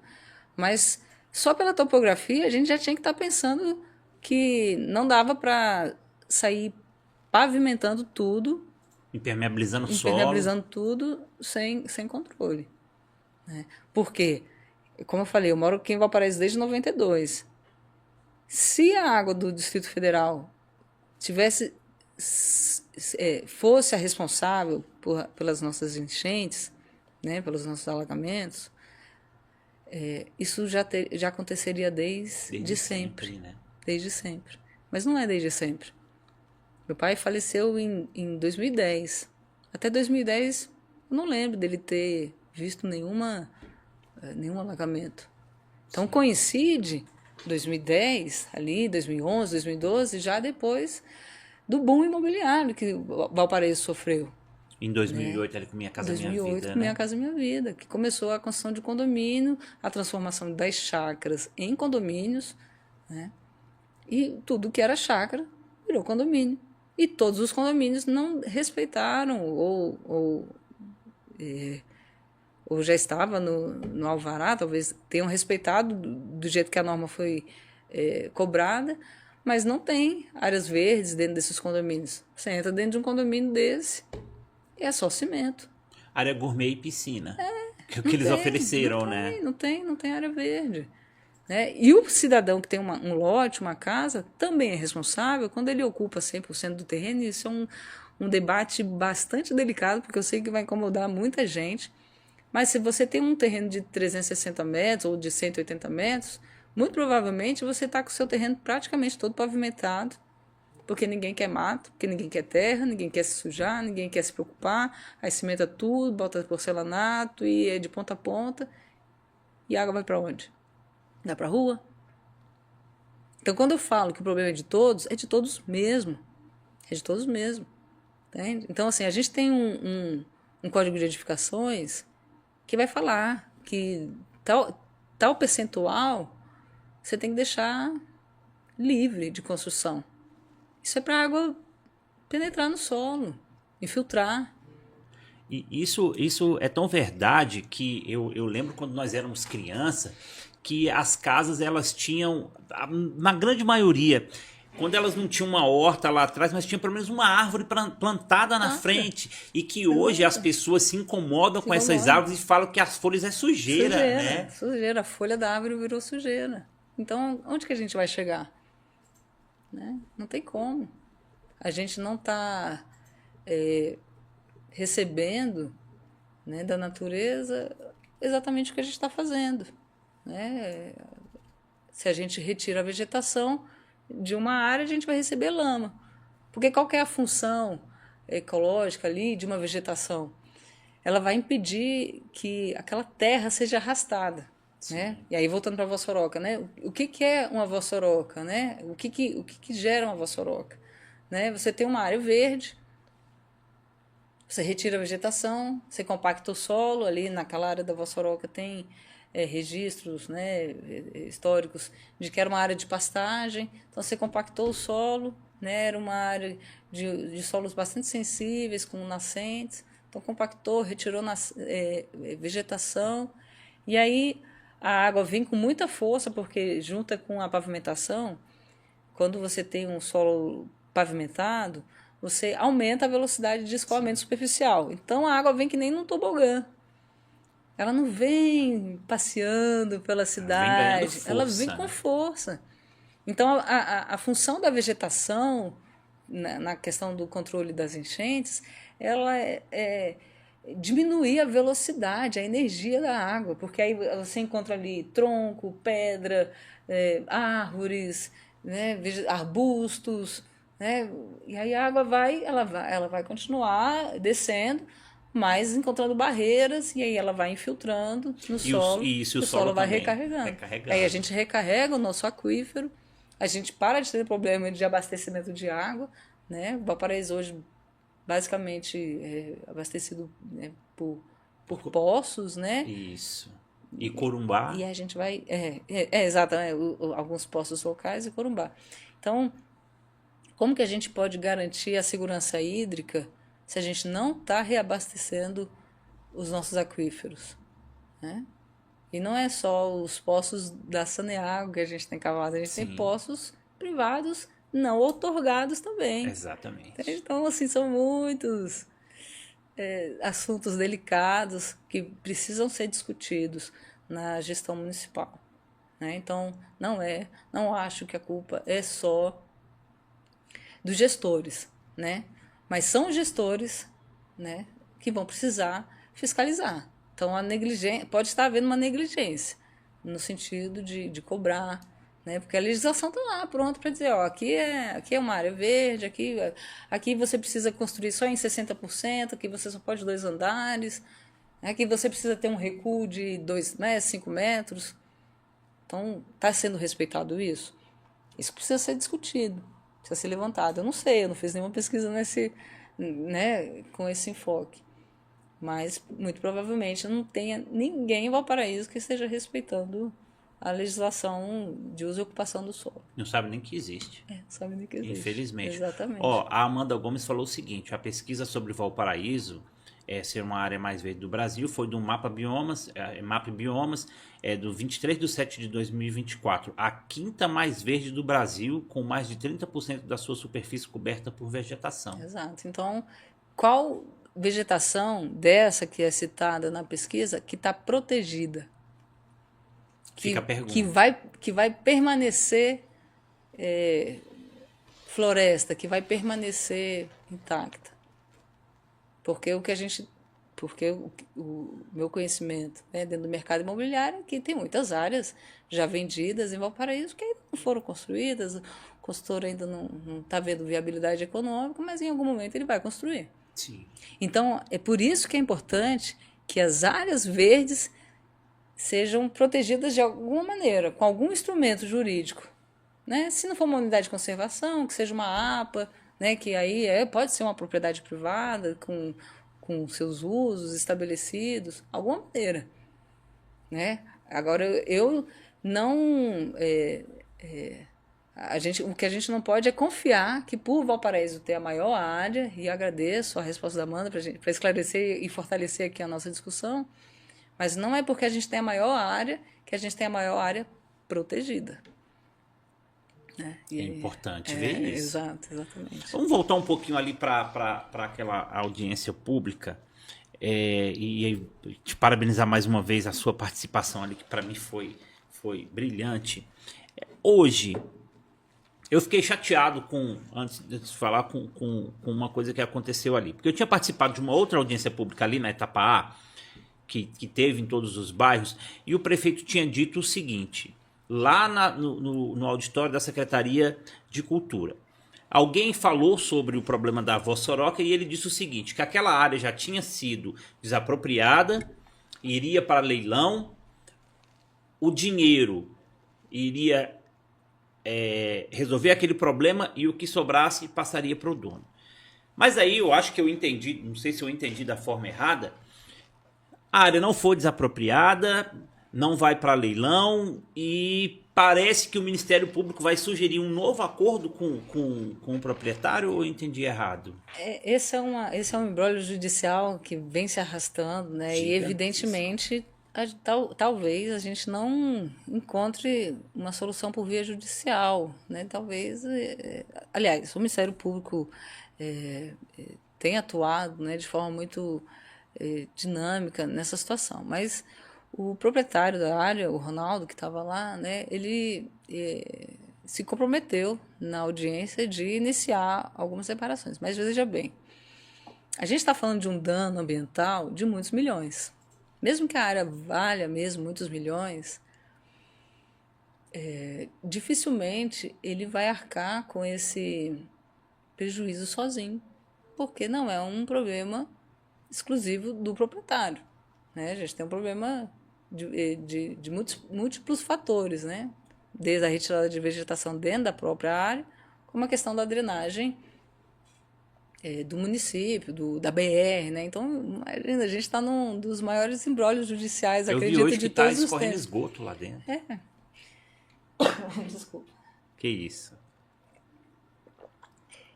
mas só pela topografia a gente já tinha que estar pensando que não dava para sair pavimentando tudo, impermeabilizando tudo sem controle, né? Porque, como eu falei, eu moro aqui em Valparaíso desde 92. Se a água do Distrito Federal fosse a responsável pelas nossas enchentes, né, pelos nossos alagamentos, isso já aconteceria desde sempre. Né? Desde sempre. Mas não é desde sempre. Meu pai faleceu em 2010. Até 2010, eu não lembro dele ter visto nenhum alagamento. Então, coincide 2010, ali, 2011, 2012, já depois do boom imobiliário que Valparaíso sofreu. Em 2008, ali com Minha Casa Minha Vida. 2008, com Minha Casa Minha Vida, que começou a construção de condomínio, a transformação das chácaras em condomínios, né? E tudo que era chácara virou condomínio. E todos os condomínios não respeitaram ou já estava no alvará, talvez tenham respeitado do jeito que a norma foi cobrada, mas não tem áreas verdes dentro desses condomínios. Você entra dentro de um condomínio desse e é só cimento. Área gourmet e piscina. Que é o que eles ofereceram, né? Não tem área verde. Né? E o cidadão que tem um lote, uma casa, também é responsável quando ele ocupa 100% do terreno. Isso é um debate bastante delicado, porque eu sei que vai incomodar muita gente. Mas se você tem um terreno de 360 metros ou de 180 metros, muito provavelmente você está com o seu terreno praticamente todo pavimentado, porque ninguém quer mato, porque ninguém quer terra, ninguém quer se sujar, ninguém quer se preocupar, aí cimenta tudo, bota porcelanato e é de ponta a ponta, e a água vai para onde? Vai para a rua? Então, quando eu falo que o problema é de todos mesmo. É de todos mesmo. Entende? Então, assim, a gente tem um código de edificações que vai falar que tal percentual você tem que deixar livre de construção. Isso é para a água penetrar no solo, infiltrar. E isso é tão verdade que eu lembro quando nós éramos criança que as casas elas tinham, na grande maioria, quando elas não tinham uma horta lá atrás, mas tinha pelo menos uma árvore plantada na frente. E que hoje as pessoas se incomodam com essas árvores e falam que as folhas é sujeira, né? Sujeira, a folha da árvore virou sujeira. Então, onde que a gente vai chegar? Né? Não tem como. A gente não está recebendo, né, da natureza exatamente o que a gente está fazendo. Né? Se a gente retira a vegetação de uma área, a gente vai receber lama. Porque qual que é a função ecológica ali de uma vegetação? ela vai impedir que aquela terra seja arrastada. Né? E aí, voltando para a vossoroca, né? O que é uma vossoroca? Né? O que gera uma vossoroca? Né? Você tem uma área verde, você retira a vegetação, você compacta o solo, ali naquela área da vossoroca tem registros, né, históricos de que era uma área de pastagem, então você compactou o solo, né, era uma área de solos bastante sensíveis, com nascentes, então compactou, retirou vegetação, e aí a água vem com muita força, porque junta com a pavimentação, quando você tem um solo pavimentado, você aumenta a velocidade de escoamento superficial. Então a água vem que nem num tobogã. Ela não vem passeando pela cidade, ela vem com força. Então a função da vegetação, na questão do controle das enchentes, ela é diminuir a velocidade, a energia da água, porque aí você encontra ali tronco, pedra, árvores, né, arbustos, né, e aí a água ela vai continuar descendo, mas encontrando barreiras, e aí ela vai infiltrando no solo, e o solo vai recarregando. Aí a gente recarrega o nosso aquífero, a gente para de ter problema de abastecimento de água, né, o Valparaíso hoje basicamente abastecido, né, por poços, né? Isso. E Corumbá. E a gente vai... exato, alguns poços locais e Corumbá. Então, como que a gente pode garantir a segurança hídrica se a gente não está reabastecendo os nossos aquíferos? Né? E não é só os poços da Saneago que a gente tem cavado, a gente tem poços privados não outorgados também. Exatamente. Então, assim, são muitos assuntos delicados que precisam ser discutidos na gestão municipal. Né? Então, não acho que a culpa é só dos gestores, né? Mas são os gestores, né, que vão precisar fiscalizar. Então, a negligência, pode estar havendo uma negligência, no sentido de cobrar, né? Porque a legislação está lá, pronta para dizer, ó, aqui é uma área verde, aqui você precisa construir só em 60%, aqui você só pode 2 andares, aqui você precisa ter um recuo de 2 metros, 5 metros. Então, está sendo respeitado isso? Isso precisa ser discutido, precisa ser levantado. Eu não sei, eu não fiz nenhuma pesquisa né, com esse enfoque. Mas, muito provavelmente, não tenha ninguém em Valparaíso que esteja respeitando a legislação de uso e ocupação do solo. Não sabe nem que existe. Não sabe nem que existe. Infelizmente. Exatamente. A Amanda Gomes falou o seguinte, a pesquisa sobre Valparaíso, ser uma área mais verde do Brasil, foi do Mapa Biomas, do 23/7/2024, a quinta mais verde do Brasil, com mais de 30% da sua superfície coberta por vegetação. Exato. Então, qual vegetação dessa que é citada na pesquisa que está protegida? Fica a pergunta. Que vai permanecer floresta, que vai permanecer intacta. Porque o meu conhecimento, né, dentro do mercado imobiliário é que tem muitas áreas já vendidas em Valparaíso que ainda não foram construídas, o consultor ainda não está vendo viabilidade econômica, mas em algum momento ele vai construir. Sim. Então, é por isso que é importante que as áreas verdes sejam protegidas de alguma maneira, com algum instrumento jurídico. Né? Se não for uma unidade de conservação, que seja uma APA, né? Que aí pode ser uma propriedade privada, com seus usos estabelecidos, alguma maneira. Né? Agora, eu não... o que a gente não pode é confiar que por Valparaíso ter a maior área, e agradeço a resposta da Amanda para esclarecer e fortalecer aqui a nossa discussão, mas não é porque a gente tem a maior área que a gente tem a maior área protegida. É importante ver isso. Exatamente. Vamos voltar um pouquinho ali para aquela audiência pública e te parabenizar mais uma vez a sua participação ali, que para mim foi brilhante. Hoje, eu fiquei chateado antes de falar, com uma coisa que aconteceu ali. Porque eu tinha participado de uma outra audiência pública ali na etapa A, que teve em todos os bairros, e o prefeito tinha dito o seguinte, lá no auditório da Secretaria de Cultura: Alguém falou sobre o problema da Vossoroca e ele disse o seguinte, que aquela área já tinha sido desapropriada, iria para leilão, o dinheiro iria resolver aquele problema e o que sobrasse passaria para o dono. Mas aí eu acho que eu entendi, não sei se eu entendi da forma errada, a área não foi desapropriada, não vai para leilão e parece que o Ministério Público vai sugerir um novo acordo com o proprietário ou eu entendi errado? Esse é um imbróglio judicial que vem se arrastando, né? E evidentemente talvez a gente não encontre uma solução por via judicial, né? Talvez, aliás, o Ministério Público tem atuado, né, de forma muito dinâmica nessa situação, mas o proprietário da área, o Ronaldo, que estava lá, né, ele se comprometeu na audiência de iniciar algumas reparações. Mas veja bem, a gente está falando de um dano ambiental de muitos milhões. Mesmo que a área valha mesmo muitos milhões, dificilmente ele vai arcar com esse prejuízo sozinho, porque não é um problema exclusivo do proprietário, né? A gente tem um problema de múltiplos fatores, né? Desde a retirada de vegetação dentro da própria área, como a questão da drenagem do município, da BR, né? Então, a gente está num dos maiores embrólios judiciais, acredito, vi hoje de que todos tá os escorrendo tempos. esgoto lá dentro. Desculpa. Que isso?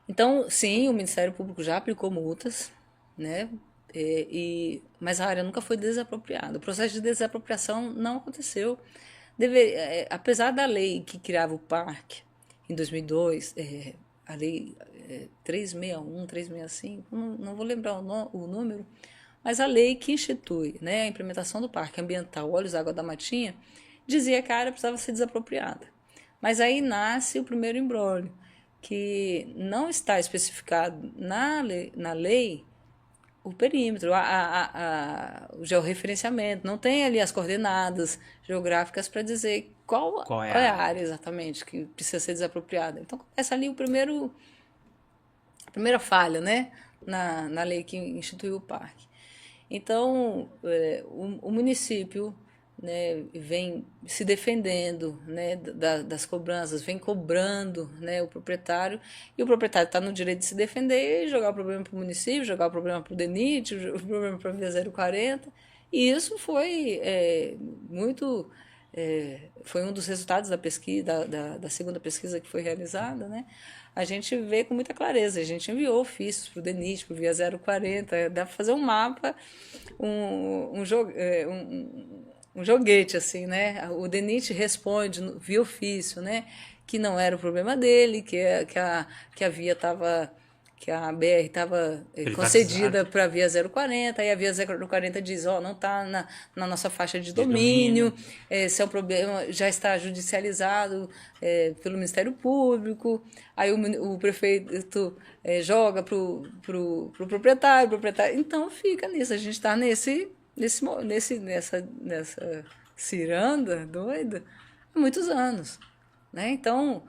Então, sim, o Ministério Público já aplicou multas, né? Mas a área nunca foi desapropriada. O processo de desapropriação não aconteceu. Apesar da lei que criava o parque em 2002, a lei 361, 365, não vou lembrar o número, mas a lei que institui, né, a implementação do parque ambiental Olhos Água da Matinha dizia que a área precisava ser desapropriada. Mas aí nasce o primeiro imbróglio, que não está especificado na lei o perímetro, o georreferenciamento, não tem ali as coordenadas geográficas para dizer qual é a área exatamente que precisa ser desapropriada. Então, começa ali a primeira falha, né, na lei que instituiu o parque. Então, o município, né, vem se defendendo, né, das cobranças, vem cobrando, né, o proprietário, e o proprietário está no direito de se defender e jogar o problema para o município, jogar o problema para o DENIT, o problema para a Via 040, e isso foi muito... foi um dos resultados da pesquisa, da segunda pesquisa que foi realizada, né? A gente vê com muita clareza, a gente enviou ofícios para o DENIT, para o Via 040, dá para fazer um mapa, um joguete, assim, né? O DENIT responde via ofício, né? Que não era o problema dele, que a via estava... que a BR estava concedida para a Via 040, aí a Via 040 diz, não está na nossa faixa de domínio, esse é um problema, já está judicializado pelo Ministério Público, aí o prefeito joga para o proprietário, então fica nisso, a gente está nessa ciranda doida há muitos anos, né? Então,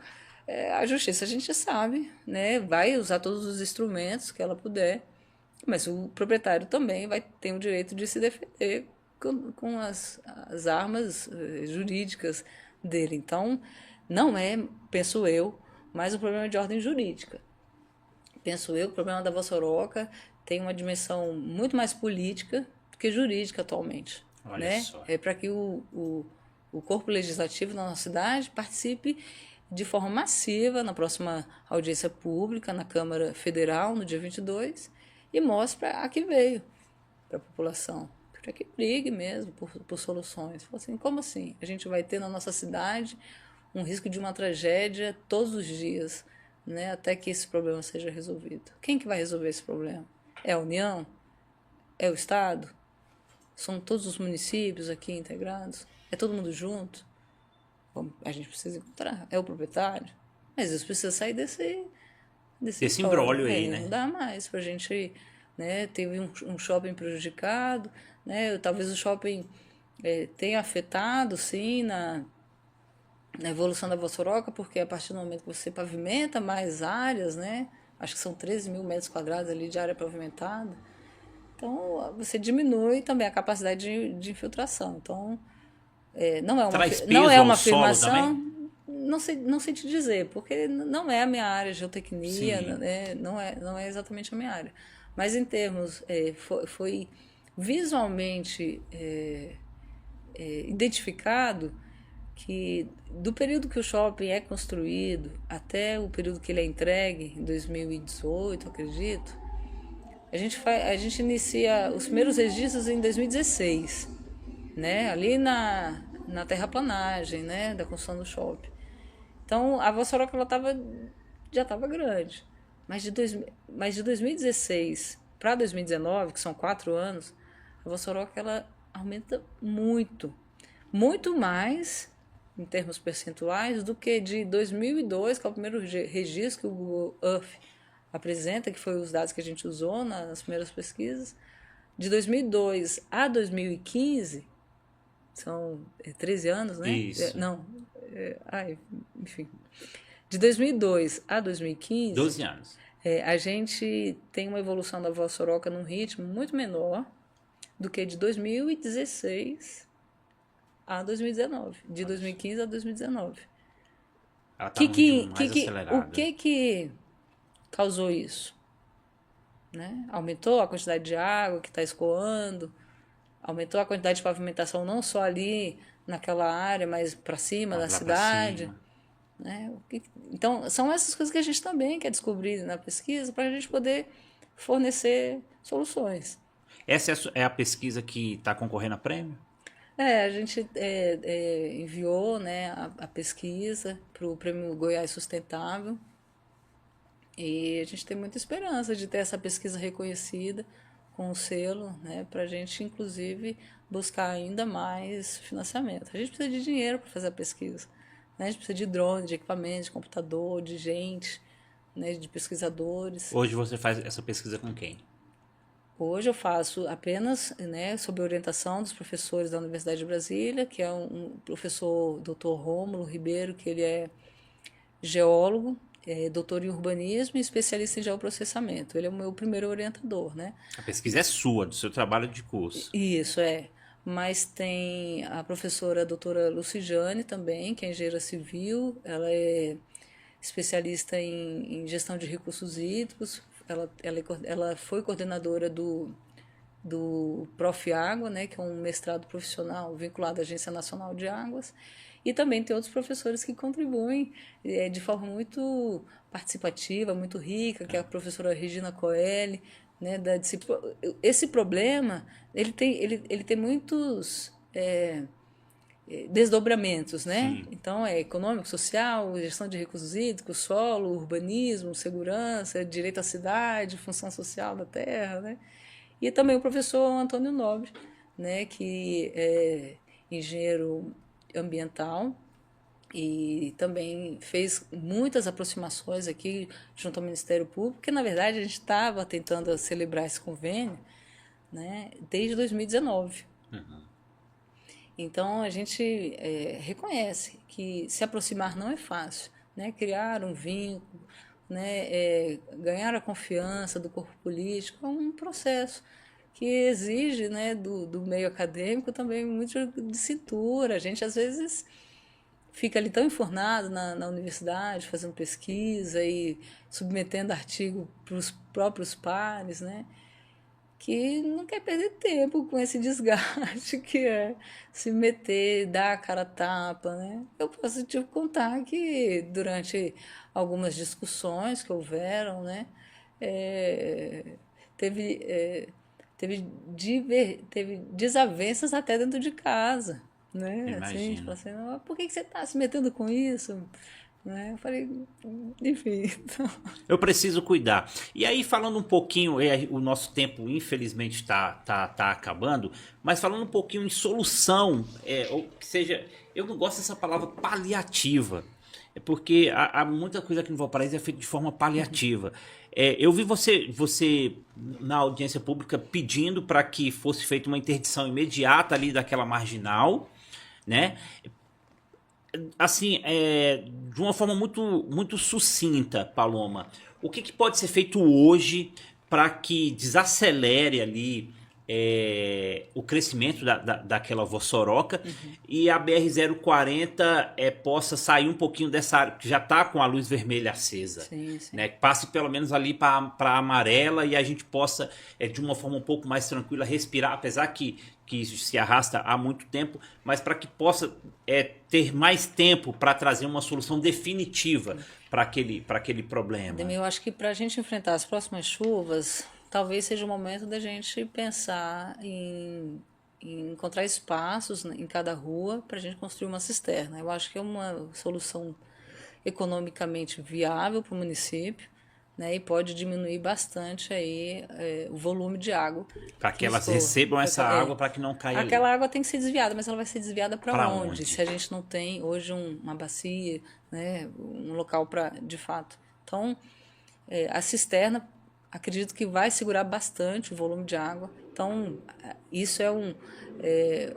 a justiça, a gente sabe, né, vai usar todos os instrumentos que ela puder, mas o proprietário também vai ter o direito de se defender com as armas jurídicas dele. Então, não é, penso eu, mais um problema de ordem jurídica. Penso eu que o problema da Vossoroca tem uma dimensão muito mais política do que jurídica atualmente. Olha, né? só. É para que o corpo legislativo da nossa cidade participe de forma massiva na próxima audiência pública na Câmara Federal, no dia 22, e mostre a que veio para a população, para que brigue mesmo por soluções. Fala assim, como assim? A gente vai ter na nossa cidade um risco de uma tragédia todos os dias, né, até que esse problema seja resolvido. Quem que vai resolver esse problema? É a União? É o Estado? São todos os municípios aqui integrados? É todo mundo junto? Bom, a gente precisa encontrar. É o proprietário? Mas isso precisa sair desse imbróglio aí, né? Não dá mais pra gente, né? Teve um shopping prejudicado, né? Talvez o shopping tenha afetado, sim, na evolução da Vossoroca, porque a partir do momento que você pavimenta mais áreas, né? Acho que são 13 mil metros quadrados ali de área pavimentada. Então, você diminui também a capacidade de infiltração. Então, Traz não peso é ao uma solo afirmação, também? não sei te dizer, porque não é a minha área, geotecnia, Sim. né? Não é exatamente a minha área. Mas em termos, foi visualmente identificado que do período que o shopping é construído até o período que ele é entregue, em 2018, acredito, a gente inicia os primeiros registros em 2016, né? Ali na terraplanagem, né? Da construção do shopping. Então, a Vossoroca já estava grande. Mas de 2016 para 2019, que são 4 anos, a Vossoroca ela aumenta muito. Muito mais, em termos percentuais, do que de 2002, que é o primeiro registro que o Google Earth apresenta, que foi os dados que a gente usou nas primeiras pesquisas. De 2002 a 2015, são 13 anos, né? Isso. Não, enfim. De 2002 a 2015, 12 anos. a gente tem uma evolução da Vossoroca num ritmo muito menor do que de 2016 a 2019. De 2015 a 2019. Ela está num ritmo mais acelerado. O que causou isso? Né? Aumentou a quantidade de água que está escoando, aumentou a quantidade de pavimentação não só ali naquela área, mas para cima da cidade. Né? Então, são essas coisas que a gente também quer descobrir na pesquisa para a gente poder fornecer soluções. Essa é a pesquisa que está concorrendo a prêmio? A gente enviou, né, a pesquisa para o Prêmio Goiás Sustentável e a gente tem muita esperança de ter essa pesquisa reconhecida com o selo, né, para a gente, inclusive, buscar ainda mais financiamento. A gente precisa de dinheiro para fazer a pesquisa. Né? A gente precisa de drone, de equipamento, de computador, de gente, né, de pesquisadores. Hoje você faz essa pesquisa com quem? Hoje eu faço apenas, né, sob orientação dos professores da Universidade de Brasília, que é um professor Dr. Rômulo Ribeiro, que ele é geólogo, doutor em urbanismo e especialista em geoprocessamento. Ele é o meu primeiro orientador, né? A pesquisa é sua, do seu trabalho de curso. Isso, Mas tem a professora doutora Lucijane também, que é engenheira civil, ela é especialista em gestão de recursos hídricos, ela foi coordenadora do Prof. Água, né, que é um mestrado profissional vinculado à Agência Nacional de Águas, e também tem outros professores que contribuem de forma muito participativa, muito rica, que é a professora Regina Coelho, né, da disciplina. Esse problema ele tem muitos desdobramentos, né? Sim. Então é econômico, social, gestão de recursos hídricos, solo, urbanismo, segurança, direito à cidade, função social da terra, né? E também o professor Antônio Nobre, né, que é engenheiro ambiental e também fez muitas aproximações aqui junto ao Ministério Público, porque na verdade a gente estava tentando celebrar esse convênio, né, desde 2019. Uhum. Então a gente reconhece que se aproximar não é fácil, né, criar um vínculo, né, ganhar a confiança do corpo político é um processo que exige, né, do meio acadêmico também muito de cintura. A gente às vezes fica ali tão enfurnado na universidade, fazendo pesquisa e submetendo artigo para os próprios pares, né, que não quer perder tempo com esse desgaste que é se meter, dar a cara a tapa, né? Eu posso te contar que durante algumas discussões que houveram, né, teve desavenças até dentro de casa, né? Assim, tipo assim, por que você está se metendo com isso? Né? Eu falei, enfim. Então... Eu preciso cuidar. E aí, falando um pouquinho, o nosso tempo infelizmente está acabando, mas falando um pouquinho em solução, ou seja, eu não gosto dessa palavra paliativa, porque há muita coisa aqui no Valparaíso é feita de forma paliativa. Eu vi você na audiência pública pedindo para que fosse feita uma interdição imediata ali daquela marginal, né? assim, de uma forma muito sucinta, Paloma, o que pode ser feito hoje para que desacelere ali o crescimento daquela vossoroca e a BR-040 possa sair um pouquinho dessa área, que já está com a luz vermelha acesa. Sim, sim. Né? Que passe pelo menos ali para a amarela e a gente possa, de uma forma um pouco mais tranquila, respirar, apesar que isso se arrasta há muito tempo, mas para que possa ter mais tempo para trazer uma solução definitiva para aquele problema. Ademir, eu acho que para a gente enfrentar as próximas chuvas, talvez seja o momento da gente pensar em encontrar espaços em cada rua para a gente construir uma cisterna. Eu acho que é uma solução economicamente viável para o município, né, e pode diminuir bastante aí o volume de água. Para que elas recebam essa água para que não caia Aquela ali. água tem que ser desviada, mas ela vai ser desviada para onde? Onde? Se a gente não tem hoje uma bacia, né, um local para, de fato. Então, a cisterna, acredito que vai segurar bastante o volume de água. Então, isso é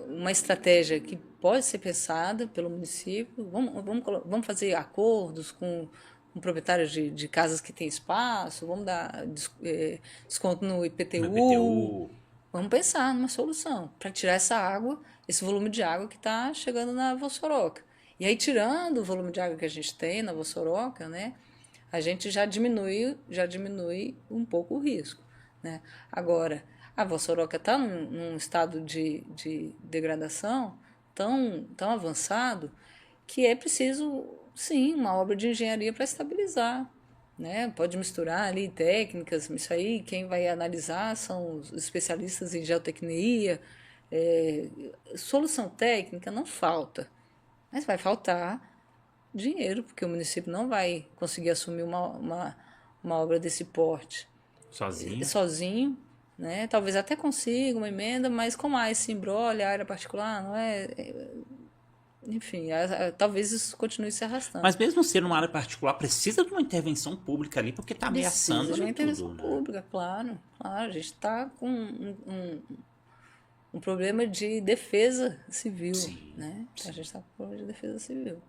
uma estratégia que pode ser pensada pelo município. Vamos fazer acordos com proprietários de casas que têm espaço, vamos dar desconto no IPTU. Vamos pensar numa solução para tirar essa água, esse volume de água que está chegando na Vossoroca. E aí, tirando o volume de água que a gente tem na Vossoroca, né, a gente já diminui um pouco o risco. Né? Agora, a Vossoroca está num estado de degradação tão avançado que é preciso, sim, uma obra de engenharia para estabilizar. Né? Pode misturar ali técnicas, isso aí quem vai analisar são os especialistas em geotecnia. Solução técnica não falta, mas vai faltar dinheiro, porque o município não vai conseguir assumir uma obra desse porte sozinho, né? Talvez até consiga uma emenda, mas como há esse imbróglio, a área particular, não enfim, talvez isso continue se arrastando. Mas mesmo sendo uma área particular, precisa de uma intervenção pública ali, porque está ameaçando de uma intervenção tudo, pública, claro. A gente está com um problema de defesa civil. Sim, né? sim. A gente está com um problema de defesa civil.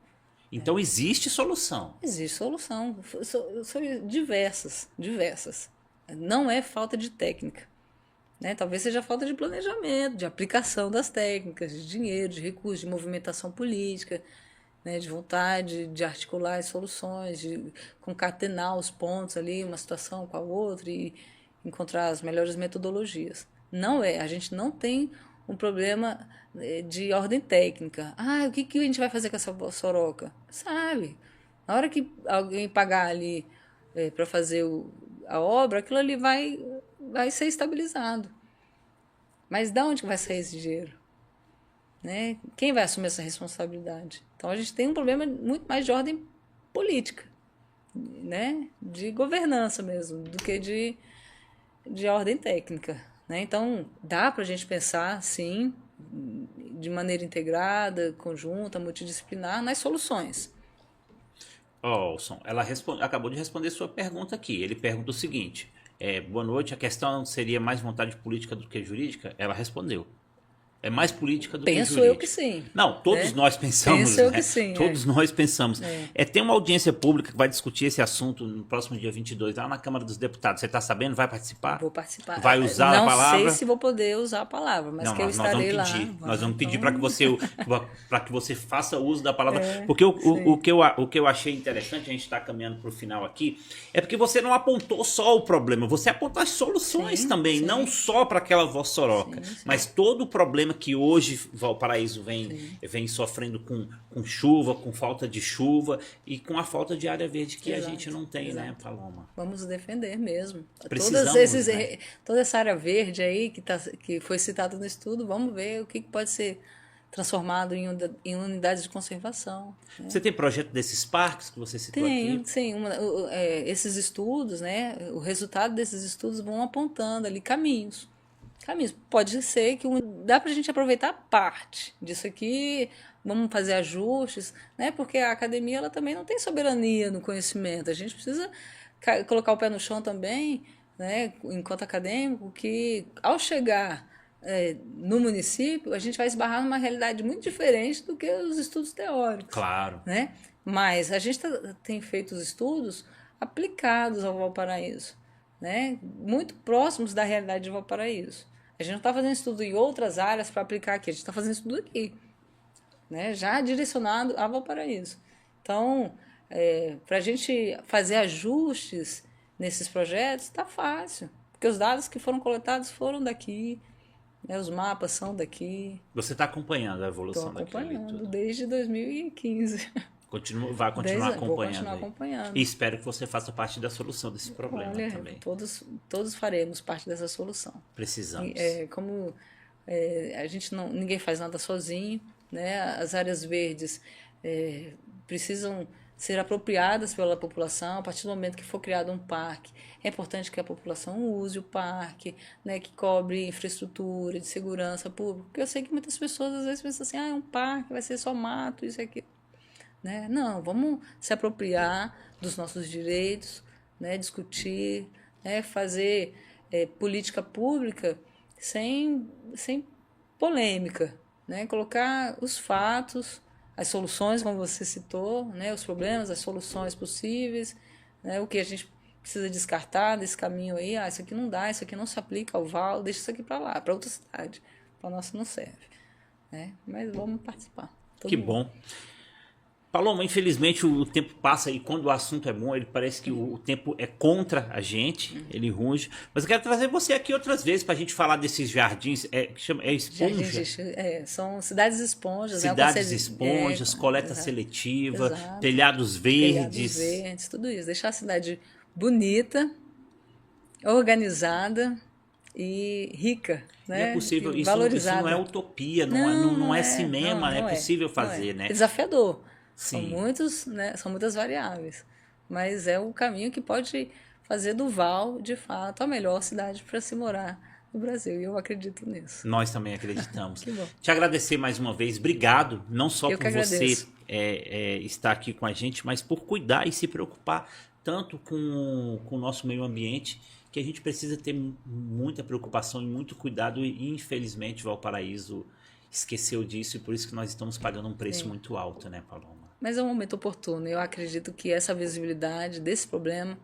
Então existe solução. Existe solução. São diversas. Não é falta de técnica. Né? Talvez seja falta de planejamento, de aplicação das técnicas, de dinheiro, de recursos, de movimentação política, né? De vontade de articular as soluções, de concatenar os pontos ali, uma situação com a outra e encontrar as melhores metodologias. A gente não tem um problema de ordem técnica. O que a gente vai fazer com essa soroca? Sabe? Na hora que alguém pagar ali para fazer a obra, aquilo ali vai ser estabilizado. Mas de onde vai sair esse dinheiro? Né? Quem vai assumir essa responsabilidade? Então a gente tem um problema muito mais de ordem política, né? De governança mesmo, do que de ordem técnica. Né? Então dá para a gente pensar, sim, de maneira integrada, conjunta, multidisciplinar, nas soluções. Olson, ela acabou de responder sua pergunta aqui. Ele pergunta o seguinte: boa noite, a questão seria mais vontade política do que jurídica? Ela respondeu. É mais política do que jurídica. Penso eu que sim. Não, todos nós pensamos. Penso eu que sim. Todos nós pensamos. Tem uma audiência pública que vai discutir esse assunto no próximo dia 22, lá na Câmara dos Deputados. Você está sabendo? Vai participar? Vou participar. Vai usar a palavra? Não sei se vou poder usar a palavra, mas que eu estarei lá. Nós vamos pedir para que você faça uso da palavra. Porque o que eu achei interessante, a gente está caminhando para o final aqui, é porque você não apontou só o problema, você apontou as soluções também, não só para aquela Vossoroca, mas todo o problema que hoje Valparaíso vem sofrendo com chuva, com falta de chuva e com a falta de área verde que a gente não tem, né, Paloma? Vamos defender mesmo. Precisamos, toda essa área verde aí que foi citada no estudo, vamos ver o que pode ser transformado em unidades de conservação. Né? Você tem projeto desses parques que você citou aqui? Sim. Esses estudos, né, o resultado desses estudos vão apontando ali caminhos. Pode ser que dá para a gente aproveitar parte disso aqui, vamos fazer ajustes, né? Porque a academia ela também não tem soberania no conhecimento. A gente precisa colocar o pé no chão também, né? Enquanto acadêmico, que ao chegar no município, a gente vai esbarrar numa realidade muito diferente do que os estudos teóricos. Claro. Né? Mas a gente tem feito os estudos aplicados ao Valparaíso, né? Muito próximos da realidade de Valparaíso. A gente não está fazendo estudo em outras áreas para aplicar aqui, a gente está fazendo estudo aqui, né? Já direcionado a Valparaíso. Então, para a gente fazer ajustes nesses projetos, está fácil, porque os dados que foram coletados foram daqui, né? Os mapas são daqui. Você está acompanhando a evolução daquilo? Estou acompanhando tudo. Desde 2015. Vai continuar acompanhando. Vou continuar acompanhando. E espero que você faça parte da solução desse problema também. Todos faremos parte dessa solução. Precisamos. Como a gente ninguém faz nada sozinho, né? As áreas verdes precisam ser apropriadas pela população a partir do momento que for criado um parque. É importante que a população use o parque, né? Que cobre infraestrutura de segurança pública. Porque eu sei que muitas pessoas às vezes pensam assim, é um parque, vai ser só mato, isso e aquilo. Né? Não, vamos se apropriar dos nossos direitos, né? Discutir, né? Fazer política pública sem polêmica, né? Colocar os fatos, as soluções, como você citou, né? Os problemas, as soluções possíveis, né? O que a gente precisa descartar desse caminho aí, isso aqui não dá, isso aqui não se aplica ao Val, deixa isso aqui para lá, para outra cidade, para a nossa não serve, né? Mas vamos participar. Que bom. Paloma, infelizmente o tempo passa e quando o assunto é bom, ele parece que o tempo é contra a gente, ele runge. Mas eu quero trazer você aqui outras vezes para a gente falar desses jardins, que chama esponja? São cidades esponjas. Cidades esponjas, coleta seletiva, telhados verdes. Tudo isso. Deixar a cidade bonita, organizada e rica, né? É possível, isso não é utopia, não é cinema, é possível fazer, né? É desafiador. Sim. São muitas variáveis, mas é o caminho que pode fazer do Val, de fato, a melhor cidade para se morar no Brasil, e eu acredito nisso. Nós também acreditamos. Que bom. Te agradecer mais uma vez, obrigado, não só por você estar aqui com a gente, mas por cuidar e se preocupar tanto com o nosso meio ambiente, que a gente precisa ter muita preocupação e muito cuidado, e infelizmente Valparaíso esqueceu disso, e por isso que nós estamos pagando um preço muito alto, né, Paloma? Mas é um momento oportuno. Eu acredito que essa visibilidade desse problema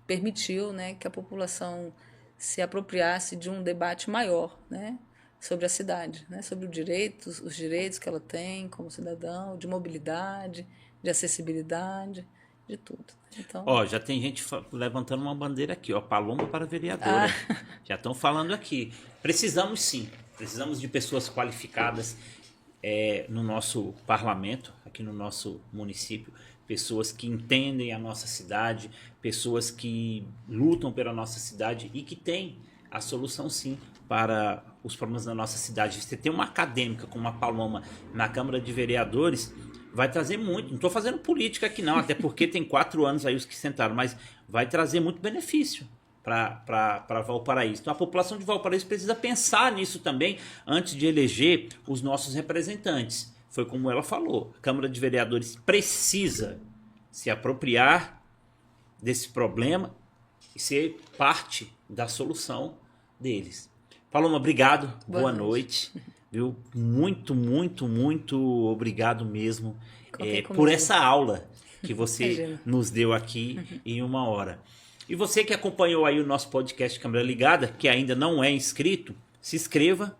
permitiu, né, que a população se apropriasse de um debate maior, né, sobre a cidade, né, sobre os direitos que ela tem como cidadão, de mobilidade, de acessibilidade, de tudo. Então... já tem gente levantando uma bandeira aqui, Paloma para vereadora. Já estão falando aqui. Precisamos sim, precisamos de pessoas qualificadas no nosso parlamento, aqui no nosso município, pessoas que entendem a nossa cidade, pessoas que lutam pela nossa cidade e que têm a solução sim para os problemas da nossa cidade. Você tem uma acadêmica como a Paloma na Câmara de Vereadores, vai trazer muito. Não estou fazendo política aqui não, até porque tem 4 anos aí os que sentaram, mas vai trazer muito benefício para Valparaíso. Então a população de Valparaíso precisa pensar nisso também antes de eleger os nossos representantes. Foi como ela falou, a Câmara de Vereadores precisa se apropriar desse problema e ser parte da solução deles. Paloma, obrigado, boa noite. Viu? Muito, muito, muito obrigado mesmo por essa aula que você nos deu aqui em 1 hora. E você que acompanhou aí o nosso podcast Câmara Ligada, que ainda não é inscrito, se inscreva,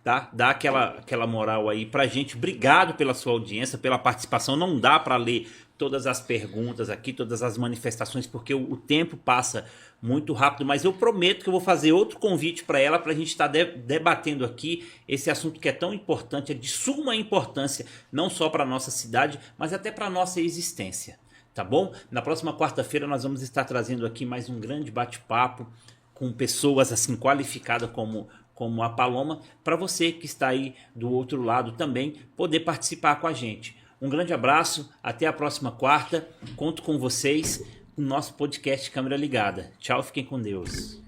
tá? Dá aquela moral aí pra gente. Obrigado pela sua audiência, pela participação. Não dá para ler todas as perguntas aqui, todas as manifestações, porque o tempo passa muito rápido, mas eu prometo que eu vou fazer outro convite para ela, para a gente estar debatendo aqui esse assunto que é tão importante, é de suma importância, não só para a nossa cidade, mas até para a nossa existência. Tá bom? Na próxima quarta-feira nós vamos estar trazendo aqui mais um grande bate-papo com pessoas assim qualificadas como a Paloma, para você que está aí do outro lado também poder participar com a gente. Um grande abraço, até a próxima quarta, conto com vocês no nosso podcast Câmara Ligada. Tchau, fiquem com Deus.